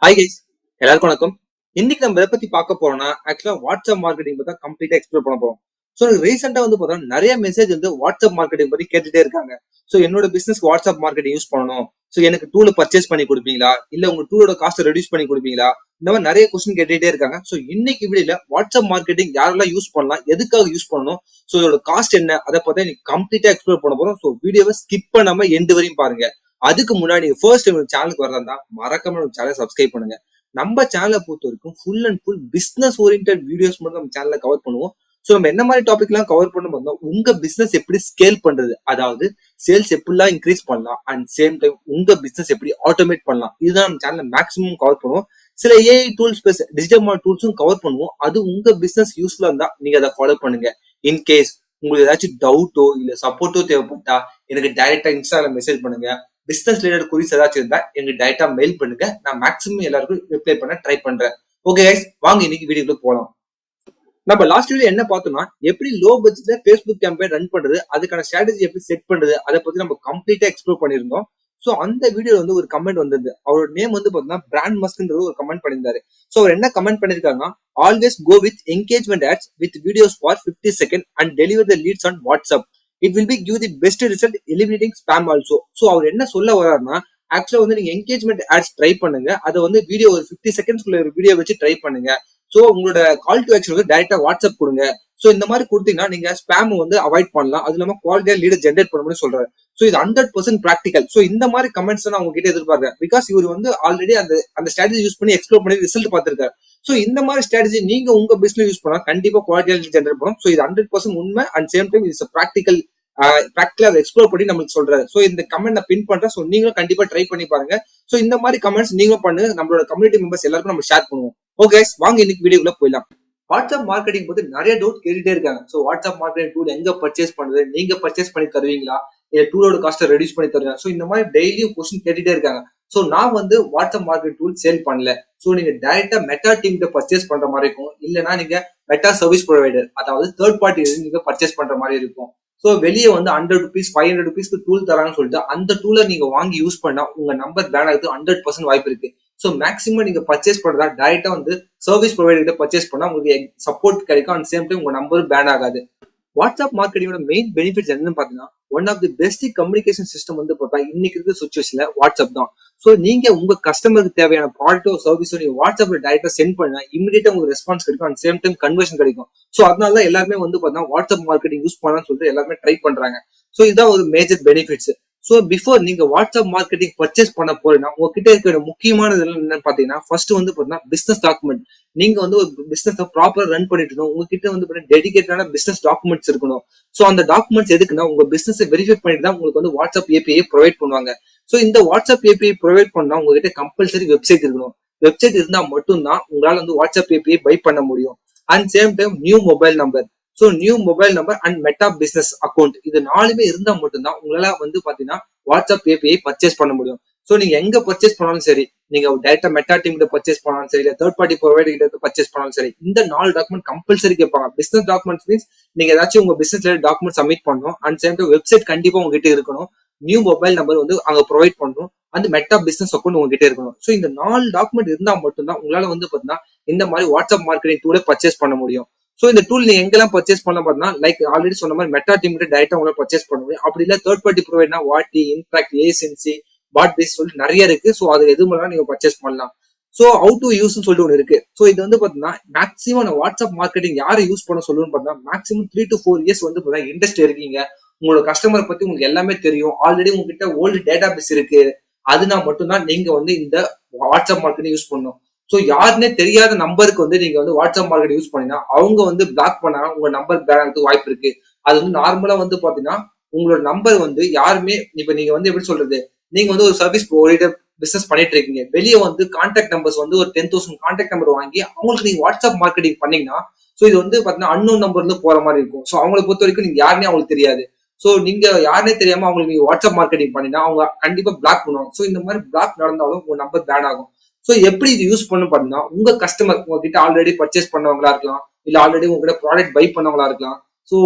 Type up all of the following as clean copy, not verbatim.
Hi guys, எல்லாருக்கும் வணக்கம். இன்னைக்கு நம்ம எதை பத்தி பார்க்க போறோம்னா ஆக்சுவலா வாட்ஸ்அப் மார்க்கெட்டிங் பத்தி கம்ப்ளீட்டா எக்ஸ்ப்ளோர் பண்ண போறோம். ஸோ ரீசெண்டா பார்த்தா நிறைய மெசேஜ் வாட்ஸ்அப் மார்க்கெட்டிங் பத்தி கேட்டுட்டே இருக்காங்க. ஸோ என்னோட பிசினஸ் வாட்ஸ்அப் மார்க்கெட்டிங் யூஸ் பண்ணணும். ஸோ எனக்கு டூலை பர்ச்சேஸ் பண்ணி கொடுப்பீங்களா, இல்ல உங்க டூலோட காஸ்ட்டை ரெடியூஸ் பண்ணி கொடுப்பீங்களா, இந்த மாதிரி நிறைய கொஸ்டின் கேட்டுட்டே இருக்காங்க. ஸோ இன்னைக்கு வீடியோல வாட்ஸ்அப் மார்க்கெட்டிங் யாரெல்லாம் யூஸ் பண்ணலாம், எதுக்காக யூஸ் பண்ணணும், ஸோ இதோட காஸ்ட் என்ன, அதை பத்தி இன்னைக்கு கம்ப்ளீட்டா எக்ஸ்ப்ளோர் பண்ண போறோம். ஸோ வீடியோவை ஸ்கிப் பண்ணாம எண்டு வரையும் பாருங்க. அதுக்கு முன்னாடி ஃபர்ஸ்ட் சேனலுக்கு வரதா மறக்காம சேனல் சப்ஸ்கிரைப் பண்ணுங்க. நம்ம சேனலை பொறுத்த வரைக்கும் full and full business oriented videos மட்டும் நம்ம சேனல்ல கவர் பண்ணுவோம். ஸோ நம்ம என்ன மாதிரி டாபிக் எல்லாம் கவர் பண்ண பார்த்தோம், உங்க பிசினஸ் எப்படி ஸ்கேல் பண்றது, அதாவது சேல்ஸ் எப்படிலாம் இன்க்ரீஸ் பண்ணலாம், அண்ட் சேம் டைம் உங்க பிசினஸ் எப்படி ஆட்டோமேட் பண்ணலாம், இதுதான் நம்ம சேனல்ல மேக்ஸிமம் கவர் பண்ணுவோம். சில AI tools plus digital marketing டூல்ஸும் கவர் பண்ணுவோம். அது உங்க பிசினஸ் யூஸ்ஃபுல்லா இருந்தா நீங்க அதை ஃபாலோ பண்ணுங்க. இன்கேஸ் உங்களுக்கு ஏதாச்சும் டவுட்டோ இல்ல சப்போர்ட்டோ தேவைப்பட்டா எனக்கு டைரக்டா இன்ஸ்டால மெசேஜ் பண்ணுங்க. பிசினஸ் ரிலேட்டட் குரீஸ் ஏதாச்சும் இருந்தா எங்களுக்கு டைரக்டா மெயில் பண்ணுங்க. நான் மேக்ஸிமம் எல்லாருக்கும் ரிப்ளை பண்ண ட்ரை பண்றேன். ஓகே கைஸ், வாங்க இன்னைக்கு வீடியோக்குள்ள போலாம். நம்ம லாஸ்ட் வீடியோ என்ன பார்த்தோம்னா, எப்படி லோ பட்ஜெட்ல ஃபேஸ்புக் கேம்பெயின் ரன் பண்றது, அதுக்கான ஸ்ட்ராட்டஜி எப்படி செட் பண்றது, அதை பத்தி நம்ம கம்ப்ளீட்டா எக்ஸ்ப்ளோர் பண்ணிருந்தோம். சோ அந்த வீடியோ ஒரு கமெண்ட் வந்தது. அவரோட நேம் பாத்தீங்கன்னா பிராண்ட் மஸ்க்ன்ற ஒரு கமெண்ட் பண்ணியிருந்தாரு. சோ அவர் என்ன கமெண்ட் பண்ணிருக்காங்கன்னா, always go with engagement ads with videos for 50 second and deliver the leads on WhatsApp. It will be give the best result eliminating spam also. So அவர் என்ன சொல்ல வர்றாருன்னா, ஆக்சுவலா நீங்க என்கேஜ்மெண்ட் ஆட்ஸ் ட்ரை பண்ணுங்க. அதை வீடியோ ஒரு 50 செகண்ட்ஸ்க்குள்ள ஒரு வீடியோ வச்சு ட்ரை பண்ணுங்க. சோ உங்களோட கால் டு ஆக்ஷன் டைரக்டா வாட்ஸ்அப் கொடுங்க. சோ இந்த மாதிரி கொடுத்தீங்கன்னா நீங்க ஸ்பாம் அவாய்ட் பண்ணலாம். அது இல்லாம குவாலிட்டியா லீடர் ஜென்ரேட் பண்ணணும்னு சொல்றாரு. சோ இது 100% பிராக்டிகல். சோ இந்த மாதிரி கமெண்ட்ஸ் நான் உங்ககிட்ட எதிர்பார்க்கிறேன். பிகாஸ் இவர் ஆல்ரெடி அந்த ஸ்ட்ராட்டஜி யூஸ் பண்ணி எக்ஸ்ப்ளோர் பண்ணி ரிசல்ட் பார்த்திருக்காரு. சோ இந்த மாதிரி ஸ்ட்ராட்டஜி நீங்க உங்க பிசினஸ் யூஸ் பண்ணா கண்டிப்பா குவாலிட்டியா லீட் ஜென்ரேட் பண்ணும். சோ இது 100% உண்மை. And same time it's practical ப்ராக்டிகலா எக்ஸ்ப்ளோர் பண்ணி நம்மளுக்கு சொல்றாரு. சோ இந்த கமெண்ட் நான் பின் பண்றேன். சோ நீங்களும் கண்டிப்பா ட்ரை பண்ணி பாருங்க. சோ இந்த மாதிரி கமெண்ட்ஸ் நீங்களும் பண்ணுங்க. நம்மளோட கம்யூனிட்டி மெம்பர்ஸ் எல்லாருக்கும் நம்ம ஷேர் பண்ணுவோம். ஓகே வாங்க இன்னைக்கு வீடியோக்குள்ள போயிடலாம். வாட்ஸ்அப் மார்க்கெட்டிங் பத்தி நிறைய டவுட் கேட்டுட்டே இருக்காங்க. சோ வாட்ஸ்அப் மார்க்கெட்டிங் டூல் எங்க பர்ச்சேஸ் பண்றது, நீங்க பர்ச்சேஸ் பண்ணி தருவீங்களா, இல்ல டூலோட காஸ்ட்டை ரெடியூஸ் பண்ணி தருவீங்க. சோ இந்த மாதிரி டெய்லியும் கொஸ்டின் கேட்டுட்டே இருக்காங்க. சோ நான் வாட்ஸ்அப் மார்க்கெட் டூல் சேல் பண்ணல. சோ நீங்க டைரக்டா மெட்டா டீம் பர்ச்சேஸ் பண்ற மாதிரி இருக்கும். இல்லைன்னா நீங்க மெட்டா சர்வீஸ் ப்ரொவைடர், அதாவது தேர்ட் பார்ட்டி நீங்க பர்ச்சேஸ் பண்ற மாதிரி இருக்கும். சோ வெளியே 100 ருபீஸ் 500 ருபீஸ்க்கு டூல் தராங்கன்னு சொல்லிட்டு அந்த டூலை நீங்க வாங்கி யூஸ் பண்ணா உங்க நம்பர் பேன் ஆகுது 100% வாய்ப்பு இருக்கு. சோ மேக்ஸிமம் நீங்க பர்ச்சேஸ் பண்றதா டைரக்டா சர்வீஸ் ப்ரொவைடர் பர்ச்சேஸ் பண்ணா உங்களுக்கு சப்போர்ட் கிடைக்கும். அண்ட் சேம் டைம் உங்க நம்பரும் பேன் ஆகாது. வாட்ஸ்அப் மார்க்கெட்டிங்கோட மெயின் பெனிஃபிட்ஸ் என்னன்னு பாத்தீங்கன்னா, one of the best communication system பார்த்தா இன்னைக்கு இருக்க சுச்சுவேஷன்ல வாட்ஸ்அப் தான். சோ நீங்க உங்க கஸ்டமருக்கு தேவையான ப்ராடக்டோ சர்வீஸோ நீங்க வாட்ஸ்அப்ல டைரக்டா சென்ட் பண்ணா இமீடியட்டா உங்களுக்கு ரெஸ்பான்ஸ் கிடைக்கும். அண்ட் சேம் டைம் கன்வர்ஷன் கிடைக்கும். சோ அதனால தான் எல்லாருமே பாத்தீங்கன்னா வாட்ஸ்அப் மார்க்கெட்டிங் யூஸ் பண்ணலாம்னு சொல்லிட்டு எல்லாருமே ட்ரை பண்றாங்க. சோ இதுதான் ஒரு மேஜர் பெனிஃபிட்ஸ். சோ பிஃபோர் நீங்க வாட்ஸ்அப் மார்க்கெட்டிங் பர்ச்சேஸ் பண்ண போறீங்கன்னா உங்ககிட்ட இருக்கிற முக்கியமானது என்னன்னு பாத்தீங்கன்னா, ஃபர்ஸ்ட் பாத்தீங்கன்னா பிசினஸ் டாக்குமெண்ட். நீங்க ஒரு பிசினஸ் ப்ராப்பரா ரன் பண்ணிட்டு இருக்கணும். உங்ககிட்ட டெடிகேட்டான பிசினஸ் டாக்குமெண்ட்ஸ் இருக்கணும். சோ அந்த டாக்குமெண்ட்ஸ் எதுக்குன்னா உங்க பிசினஸ் வெரிஃபை பண்ணிட்டு தான் உங்களுக்கு வாட்ஸ்அப் ஏபிஐ ப்ரொவைட் பண்ணுவாங்க. சோ இந்த வாட்ஸ்அப் ஏபிஐ ப்ரொவைட் பண்ணா உங்ககிட்ட கம்பல்சரி வெப்சைட் இருக்கணும். வெப்சைட் இருந்தா மட்டும்தான் உங்களால வாட்ஸ்அப் ஏபிஐ பை பண்ண முடியும். And same time new mobile number. So new mobile number and meta business account, இது நாலுமே இருந்தா மட்டும்தான் உங்களால பாத்தீங்கன்னா வாட்ஸ்அப் ஏபிஐ பர்ச்சேஸ் பண்ண முடியும். சோ நீங்க எங்க பர்ச்சேஸ் பண்ணாலும் சரி, நீங்க டைரக்டா மெட்டா டீம் பர்ச்சேஸ் பண்ணாலும் சரி, இல்ல தேர்ட் பார்ட்டி ப்ரொவைடர் கிட்ட பர்ச்சேஸ் பண்ணாலும் சரி, இந்த 4 டாக்குமெண்ட் கம்பல்சரி கேட்பாங்க. பிசினஸ் டாக்குமெண்ட்ஸ் மீன்ஸ் நீங்க ஏதாச்சும் உங்க பிசினஸ் டாக்குமெண்ட் சப்மிட் பண்ணணும். அண்ட் சேம் டைம் வெப்சைட் கண்டிப்பா உங்ககிட்ட இருக்கணும். நியூ மொபைல் நம்பர் அங்க ப்ரொவைட் பண்ணணும். அந்த மெட்டா பிசினஸ் அக்கௌண்ட் உங்ககிட்ட இருக்கணும். சோ இந்த 4 டாக்குமெண்ட் இருந்தா மட்டும்தான் உங்களால பாத்தீங்கன்னா இந்த மாதிரி வாட்ஸ்அப் மார்க்கெட்டிங் டூலை பர்ச்சேஸ் பண்ண முடியும். சோ இந்த டூல் நீங்க எங்கெல்லாம் பர்ச்சேஸ் பண்ண பார்த்தா, லைக் ஆல்ரெடி சொன்ன மாதிரி மெட்டா டீம் கிட்ட டைரக்டா உங்களால பர்ச்சேஸ் பண்ண முடியும். அப்படி இல்ல தேர்ட் பார்ட்டி ப்ரொவைடர்னா வாட்டி, இன்ட்ராக்ட், ஏசென்சி, பாட் பேஸ் சொல்லிட்டு நிறைய இருக்கு. சோ அது எது மூலம் நீங்க பர்ச்சேஸ் பண்ணலாம். சோ ஹவு டு யூஸ் சொல்லிட்டு ஒன்று இருக்கு. சோ இது பாத்தீங்கன்னா மேக்ஸிமம் வாட்ஸ்அப் மார்க்கெட்டிங் யாரை யூஸ் பண்ண சொல்லுன்னு பார்த்தா, மேக்ஸிமம் 3 to 4 இயர்ஸ் இண்டஸ்ட்ரி இருக்கீங்க. உங்களோட கஸ்டமர் பத்தி உங்களுக்கு எல்லாமே தெரியும். ஆல்ரெடி உங்ககிட்ட ஓல்டு டேட்டா பேஸ் இருக்கு. அதுனா மட்டும்தான் நீங்க இந்த வாட்ஸ்அப் மார்க்கெட்டிங் யூஸ் பண்ணணும். சோ யாருன்னே தெரியாத நம்பருக்கு நீங்க வாட்ஸ்அப் மார்க்கெட் யூஸ் பண்ணீங்கன்னா அவங்க பிளாக் பண்ணா உங்க நம்பர் பேன் ஆகிறதுக்கு வாய்ப்பு இருக்கு. அது நார்மலா பாத்தீங்கன்னா உங்களோட நம்பர் யாருமே இப்ப நீங்க எப்படி சொல்றது, நீங்க ஒரு சர்வீஸ் ஓரியன்டட் பிசினஸ் பண்ணிட்டு இருக்கீங்க. வெளியே கான்டாக்ட் நம்பர்ஸ் ஒரு 10,000 கான்டாக்ட் நம்பர் வாங்கி அவங்களுக்கு நீங்க வாட்ஸ்அப் மார்க்கெட்டிங் பண்ணீங்கன்னா, சோ இது பாத்தீங்கன்னா அன்னோன் நம்பர்ல போற மாதிரி இருக்கும். சோ அவங்களை பொறுத்த வரைக்கும் நீங்க யாருன்னே அவங்களுக்கு தெரியாது. சோ நீங்க யாருன்னே தெரியாம அவங்களுக்கு நீங்க வாட்ஸ்அப் மார்க்கெட்டிங் பண்ணினா அவங்க கண்டிப்பா பிளாக் பண்ணுவாங்க. சோ இந்த மாதிரி பிளாக் நடந்தாலும் உங்க நம்பர் பேன் ஆகும். சோ எப்படி இது யூஸ் பண்ணு பாத்தீங்கன்னா, உங்க கஸ்டமர் உங்ககிட்ட ஆல்ரெடி பர்ச்சேஸ் பண்ணவங்களா இருக்கலாம், இல்ல ஆல்ரெடி உங்ககிட்ட ப்ராடக்ட் பை பண்ணவங்களா இருக்கலாம். சோ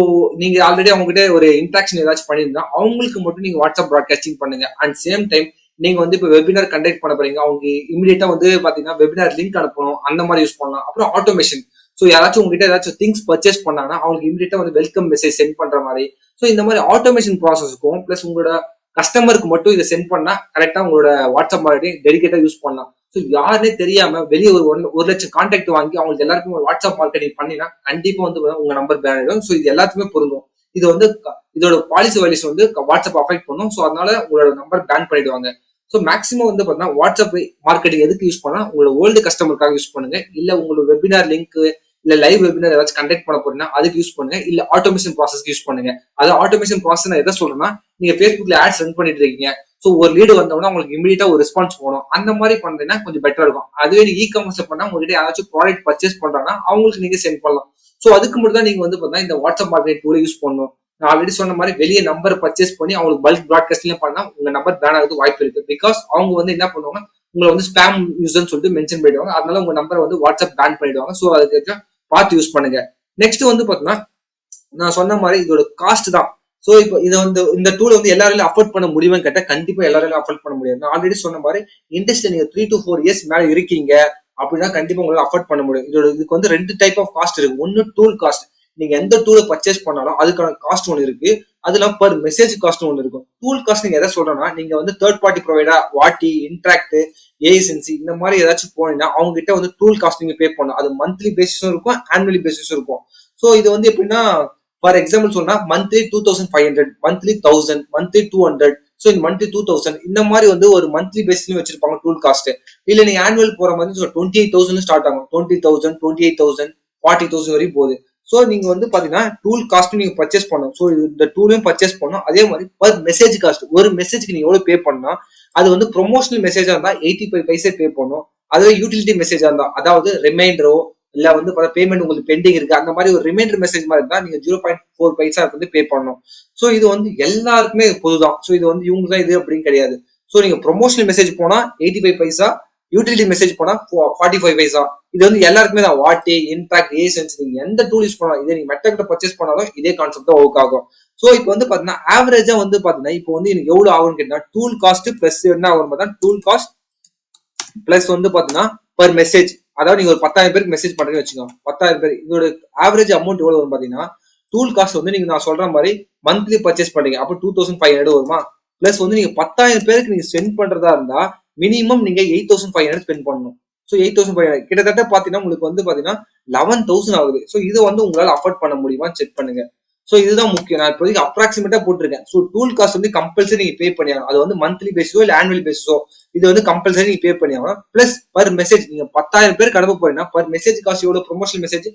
நீங்க ஆல்ரெடி அவங்க கிட்ட ஒரு இன்ட்ராக்ஷன் ஏதாச்சும் பண்ணியிருந்தா அவங்களுக்கு மட்டும் நீங்க வாட்ஸ்அப் ப்ராட்காஸ்டிங் பண்ணுங்க. அண்ட் சேம் டைம் நீங்க வந்து இப்போ வெபினார் கண்டக்ட் பண்ண போறீங்க, அவங்க இமீடியட்டா வந்து பாத்தீங்கன்னா வெபினார் லிங்க் அனுப்பணும், அந்த மாதிரி யூஸ் பண்ணலாம். அப்புறம் ஆட்டோமேஷன். ஸோ யாராச்சும் உங்ககிட்ட ஏதாச்சும் திங்ஸ் பர்ச்சேஸ் பண்ணாங்கன்னா அவங்களுக்கு இமீடியட்டா வந்து வெல்கம் மெசேஜ் சென்ட் பண்ற மாதிரி. ஸோ இந்த மாதிரி ஆட்டோமேஷன் ப்ராசஸ்க்கும் பிளஸ் உங்களோட கஸ்டமருக்கு மட்டும் இதை சென்ட் பண்ணா கரெக்டா உங்களோட வாட்ஸ்அப் மார்க்கெட்டிங் டெடிகேட்டா யூஸ் பண்ணலாம். ஸோ யாருன்னே தெரியாம வெளியே ஒரு லட்சம் கான்டாக்ட் வாங்கி அவங்களுக்கு எல்லாருக்கும் வாட்ஸ்அப் மார்க்கெட்டிங் பண்ணினா கண்டிப்பா வந்து உங்க நம்பர் பேன் ஆயிடும். ஸோ இது எல்லாத்துக்குமே பொருந்தும். இது வந்து இதோட பாலிசி வைலிஸ் வந்து வாட்ஸ்அப் அஃபெக்ட் பண்ணும். ஸோ அதனால உங்களோட நம்பர் பேன் பண்ணிடுவாங்க. ஸோ மேக்ஸிமம் வந்து பாத்தீங்கன்னா வாட்ஸ்அப் மார்க்கெட்டிங் எதுக்கு யூஸ் பண்ணா உங்களோட ஓல்டு கஸ்டமருக்காக யூஸ் பண்ணுங்க. இல்ல உங்களோட வெபினார் லிங்க் இல்ல லைவ் வெபினார் ஏதாச்சும் கண்டக்ட் பண்ண போறீங்கன்னா அதுக்கு யூஸ் பண்ணுங்க. இல்ல ஆட்டோமேஷன் ப்ராசஸ்க்கு யூஸ் பண்ணுங்க. அது ஆட்டோமேஷன் ப்ராசஸ் நான் எதை சொல்றேன்னா, நீங்க Facebookல ஆட்ஸ் ரன் பண்ணிட்டு இருக்கீங்க. ஸோ ஒரு லீடு வந்தோம்னா உங்களுக்கு இமீடியட்டா ஒரு ரெஸ்பான்ஸ் போகணும். அந்த மாதிரி பண்றீங்கன்னா கொஞ்சம் பெட்டரா இருக்கும். அதுவே நீங்க இ-காமர்ஸ்ல பண்ணா உங்ககிட்ட யாராச்சும் ப்ராடக்ட் பர்ச்சேஸ் பண்றாங்கன்னா அவங்களுக்கு நீங்க சென்ட் பண்ணலாம். ஸோ அதுக்கு மட்டும் தான் நீங்க வந்து பாத்தீங்கன்னா இந்த வாட்ஸ்அப் மார்க்கெட் டூல யூஸ் பண்ணணும். நான் ஆல்ரெடி சொன்ன மாதிரி வெளியே நம்பர் பர்ச்சேஸ் பண்ணி அவங்களுக்கு பல்க் ப்ராட்காஸ்ட்லயும் பண்ணா உங்க நம்பர் பேன் ஆகுது வாய்ப்பு இருக்கு. பிகாஸ் அவங்க வந்து என்ன பண்ணுவாங்க, உங்களை வந்து ஸ்பேம் யூசர்னு சொல்லிட்டு மென்ஷன் பண்ணிடுவாங்க. அதனால உங்க நம்பரை வந்து வாட்ஸ்அப் பேன் பண்ணிடுவாங்க. ஸோ அதுக்கு பார்த்து யூஸ் பண்ணுங்க. நெக்ஸ்ட் வந்து பாத்தீங்கன்னா நான் சொன்ன மாதிரி இதோட காஸ்ட் தான். சோ இப்போ இதை வந்து இந்த டூல் வந்து எல்லாராலையும் அஃபோர்ட் பண்ண முடியுமான்னு கேட்டா கண்டிப்பா எல்லாராலையும் அஃபோர்ட் பண்ண முடியாது. நான் ஆல்ரெடி சொன்ன மாதிரி இண்டஸ்ட்ரி நீங்க 3 to 4 இயர்ஸ் மேல இருக்கீங்க அப்படின்னா கண்டிப்பா உங்களால அஃபோர்ட் பண்ண முடியும். இதுக்கு வந்து 2 டைப் ஆஃப் காஸ்ட் இருக்கு. ஒன்னு டூல் காஸ்ட். நீங்க எந்த டூலை பர்ச்சேஸ் பண்ணாலும் அதுக்கான காஸ்ட் ஒன்று இருக்கு. அதுல பர் மெசேஜ் காஸ்ட் ஒன்று இருக்கும். டூல் காஸ்ட் நீங்க எதை சொல்றோம்னா, நீங்க வந்து தேர்ட் பார்ட்டி ப்ரொவைடர் வாட்டி இன்ட்ராக்ட் ஏஎஸ்என்சி இந்த மாதிரி ஏதாச்சும் போனீங்கன்னா அவங்க கிட்ட வந்து டூல் காஸ்ட் நீங்க பே பண்ணணும். அது மந்த்லி பேசிஸும் இருக்கும், ஆனுவலி பேசிஸும் இருக்கும். ஸோ இது வந்து எப்படின்னா, ஃபார் எக்ஸாம்பிள் சொன்னா மந்த்லி 2500, மந்த்லி 1000, மந்த்லி 200. ஸோ இந்த மந்த்லி 2000 இந்த மாதிரி வந்து ஒரு மந்த்லி பேசிஸ்லயும் வச்சிருப்பாங்க டூல் காஸ்ட். இல்ல நீங்க ஆனுவல் போற மாதிரி 28,000 ஸ்டார்ட் ஆகும். 20,000, 28,000, 40,000 வரையும் போகுது. ஸோ நீங்க வந்து பாத்தீங்கன்னா டூல் காஸ்ட் நீங்க பர்ச்சேஸ் பண்ணணும். ஸோ இந்த டூலையும் பர்ச்சேஸ் பண்ணணும். அதே மாதிரி பர் மெசேஜ் காஸ்ட், ஒரு மெசேஜ்க்கு நீங்க எவ்வளவு பே பண்ணா, அது வந்து ப்ரொமோஷனல் மெசேஜா இருந்தா 85 பைசா பே பண்ணும். அதுவே யூட்டிலிட்டி மெசேஜா இருந்தா, அதாவது ரிமைண்டரோ இல்ல வந்து பேமெண்ட் உங்களுக்கு பெண்டிங் இருக்கு அந்த மாதிரி ஒரு ரிமைண்டர் மெசேஜ் மாதிரி இருந்தா நீங்க 0.4 பைசா வந்து பே பண்ணணும். ஸோ இது வந்து எல்லாருக்குமே பொதுதான். ஸோ இது வந்து இவங்க தான் இது அப்படின்னு கிடையாது. ஸோ நீங்க ப்ரொமோஷனல் மெசேஜ் போனா 85 பைசா, யூட்டிலிட்டி மெசேஜ் போனா 45 பைசா. இது வந்து எல்லாருக்குமே தான். வாட்டி இன்ட்ராக்ட் ஏசன்ஸ் நீங்க எந்த டூல் யூஸ் பண்ணலாம், இதே நீங்க மெட்டா கிட்ட பர்ச்சேஸ் பண்ணாலும் இதே கான்செப்ட் தான் ஒர்க் ஆகும். ஸோ இப்போ வந்து பாத்தீங்கன்னா ஆவரேஜா வந்து பாத்தீங்கன்னா இப்போ வந்து எனக்கு எவ்வளவு ஆகும்னு கேட்டா, டூல் காஸ்ட் பிளஸ் என்ன ஆகும் பார்த்தா டூல் காஸ்ட் பிளஸ் வந்து பாத்தீங்கன்னா பர் மெசேஜ். அதாவது நீங்க ஒரு 10,000 பேருக்கு மெசேஜ் பண்றீங்கன்னு வச்சுக்கோங்க. 10,000 பேர் இதோட ஆவரேஜ் அமௌண்ட் எவ்வளவு வரும் பாத்தீங்கன்னா, டூல் காஸ்ட் வந்து நீங்க நான் சொல்ற மாதிரி மந்த்லி பர்ச்சேஸ் பண்றீங்க அப்ப 2500 வருமா. பிளஸ் வந்து நீங்க 10,000 பேருக்கு நீங்க ஸ்பெண்ட் பண்றதா இருந்தா மினிமம் நீங்க 8,500 ஸ்பெண்ட் பண்ணணும். ஸோ 8,500 கிட்டத்தட்ட பாத்தீங்கன்னா உங்களுக்கு வந்து பாத்தீங்கன்னா 11,000 ஆகுது. ஸோ இதை வந்து உங்களால அஃபோர்ட் பண்ண முடியுமா செக் பண்ணுங்க. ஸோ இதுதான் முக்கியம். நான் இப்போதைக்கு அப்ராக்சிமேட்டா போட்டிருக்கேன். ஸோ டூல் காஸ்ட் வந்து கம்பல்சரி நீங்க பே பண்ணியாகணும். அது வந்து மந்த்லி பேசிஸோ இல்ல ஆனுவல் பேசிஸோ இது வந்து கம்பல்சரி நீங்க பே பண்ணியாகணும். பிளஸ் பர் மெசேஜ் நீங்க 10,000 பேருக்கு அனுப்ப போறீங்கன்னா பர் மெசேஜ் காஸ்ட் எவ்வளவு, ப்ரொமோஷனல் மெசேஜ்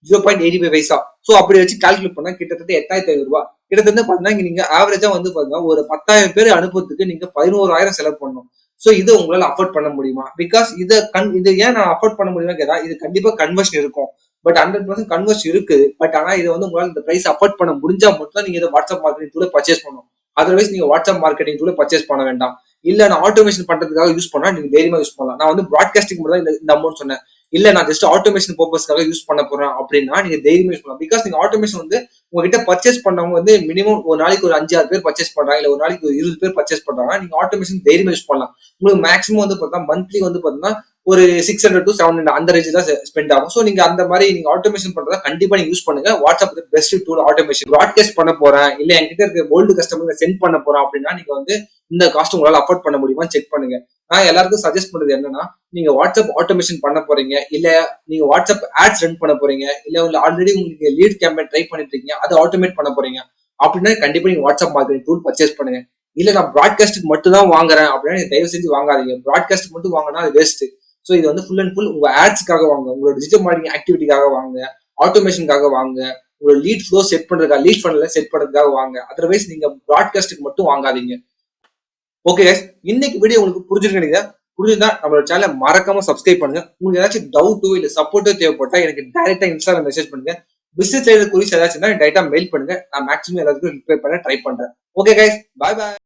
0.85 பைசா. ஸோ அப்படி வச்சு கால்குலேட் பண்ணா கிட்டத்தட்ட 8,500 ரூபாய். கிட்டத்தட்ட பாத்தீங்கன்னா நீங்க ஆவரேஜா வந்து பாத்தீங்கன்னா ஒரு 10,000 பேர் அனுப்புறதுக்கு நீங்க 11,000 செலவு பண்ணணும். சோ இதை உங்களால அஃபோர்ட் பண்ண முடியுமா? பிகாஸ் இது ஏன் நான் அஃபோர்ட் பண்ண முடியுமா கேட்டா, இது கண்டிப்பா கன்வர்ஷன் இருக்கும். பட் 100% கன்வர்ஷன் இருக்குது. பட் ஆனா இது வந்து உங்களால இந்த பிரைஸ் அஃபோர்ட் பண்ண முடிஞ்சா மட்டும் நீங்க இதை வாட்ஸ்அப் மார்க்கெட்டிங் டூல பர்ச்சேஸ் பண்ணணும். அதர்வைஸ் நீங்க வாட்ஸ்அப் மார்க்கெட்டிங் டூல பர்ச்சேஸ் பண்ண வேண்டாம். இல்ல நான் ஆட்டோமேஷன் பண்றதுக்காக யூஸ் பண்ணா நீங்க தைரியமா யூஸ் பண்ணலாம். நான் வந்து ப்ராட்காஸ்டிங் மட்டும் தான் இந்த அமௌண்ட் சொன்னேன். இல்ல நான் ஜஸ்ட் ஆட்டோமேஷன் பர்பஸ்க்காக யூஸ் பண்ண போறேன் அப்படின்னா நீங்க தைரியமா யூஸ் பண்ணலாம். பிகாஸ் நீங்க ஆட்டோமேஷன் வந்து உங்ககிட்ட பர்ச்சேஸ் பண்ணவங்க வந்து மினிமம் ஒரு நாளைக்கு ஒரு 5-6 பேர் பர்ச்சேஸ் பண்றாங்க, இல்ல ஒரு நாளைக்கு ஒரு 20 பேர் பர்ச்சேஸ் பண்றாங்க. நீங்க ஆட்டோமேஷன் தைரியமா யூஸ் பண்ணலாம். உங்களுக்கு மேக்ஸிமம் வந்து பார்த்தா மந்த்லி வந்து பாத்தீங்கன்னா ஒரு 600 to 700 அந்த ரேஞ்ச் தான் ஸ்பெண்ட் ஆகும். சோ நீங்க அந்த மாதிரி நீங்க ஆட்டோமேஷன் பண்றதா கண்டிப்பா நீங்க யூஸ் பண்ணுங்க. WhatsApp best tool automation. Broadcast பண்ண போறேன் இல்ல என்கிட்ட இருக்க ஓல்டு கஸ்டமருக்கு சென்ட் பண்ண போறேன் அப்படின்னா நீங்க வந்து இந்த காஸ்ட் உங்களால அஃபோர்ட் பண்ண முடியுமான்னு செக் பண்ணுங்க. நான் எல்லாருக்கும் சஜஸ்ட் பண்றது என்னன்னா, நீங்க வாட்ஸ்அப் ஆட்டோமேஷன் பண்ண போறீங்க, இல்ல நீங்க வாட்ஸ்அப் ஆட்ஸ் ரன் பண்ண போறீங்க, இல்ல ஆல்ரெடி உங்களுக்கு லீட் கேம்பெயின் ட்ரை பண்ணிட்டு இருக்கீங்க அதை ஆட்டோமேட் பண்ண போறீங்க அப்படின்னா கண்டிப்பா நீங்க வாட்ஸ்அப் மார்க்கெட்டிங் டூல் பர்ச்சேஸ் பண்ணுங்க. இல்ல நான் ப்ராட்காஸ்ட்டுக்கு மட்டும் தான் வாங்குறேன் அப்படின்னா நீங்க தயவு செஞ்சு வாங்காதீங்க. ப்ராட்காஸ்ட் மட்டும் வாங்கினா அது வேஸ்ட். சோ இது வந்து ஃபுல் அண்ட் ஃபுல் உங்க ஆட்ஸ்க்காக வாங்க, உங்களோட டிஜிட்டல் மார்க்கெட்டிங் ஆக்டிவிட்டிக்காக வாங்க, ஆட்டோமேஷனுக்காக வாங்க, உங்களோட லீட் ஃப்ளோ செட் பண்றதுக்காக, லீட் ஃபனல செட் பண்றதுக்காக வாங்க. அதர்வைஸ் நீங்க ப்ராட்காஸ்ட்டுக்கு மட்டும் வாங்காதீங்க. ஓகே கைஸ், இன்னைக்கு வீடியோ உங்களுக்கு புரிஞ்சிருக்கீங்க. புரிஞ்சிருந்தா நம்மளோட சேனலை மறக்காம சப்ஸ்கிரைப் பண்ணுங்க. உங்களுக்கு ஏதாச்சும் டவுட்டோ இல்ல சப்போர்ட்டோ தேவைப்பட்டா எனக்கு டைரக்டா இன்ஸ்டால மெசேஜ் பண்ணுங்க. பிசினஸ் ரிலேட்டட் குரீஸ் ஏதாச்சும் டைரக்டா மெயில் பண்ணுங்க. நான் மேக்ஸிமம் எல்லாத்துக்கும் ரிப்ளை பண்ண ட்ரை பண்றேன். Okay guys, bye by.